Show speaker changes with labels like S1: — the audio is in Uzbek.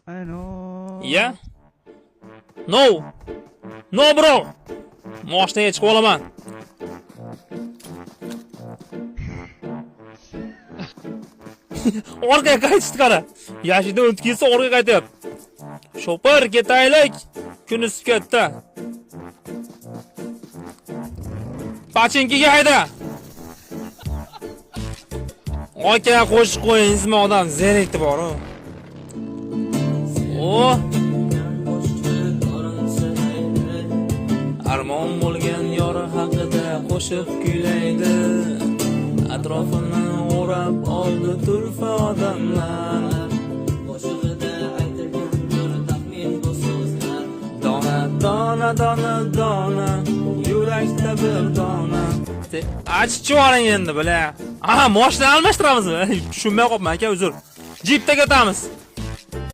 S1: I know.
S2: Yeah? No. No, bro. Moshinaga chiqib olaman. Orqaga qaytishdi qara. Yashida o'tib kelsa orqaga qaytyapti. Shopar ketaylik. Kuni sukatda. Pachinkiga hayda. Aka qo'shib qo'yingizmi, odam zerikti bor-ku. O. Armon bo'lgan yori haqida qo'shiq kuylaydi. Atrofini o'rab oldi turfa odamlar. Qo'shig'ida aytilgan bir taxmin bu so'zlar. Dona, dona, dona, dona, yurakda bir dona. Achib yuboring endi, bila. Aha, mashina almashtiramizmi? Tushunmay qolibman aka, uzr. Jeepda ketamiz.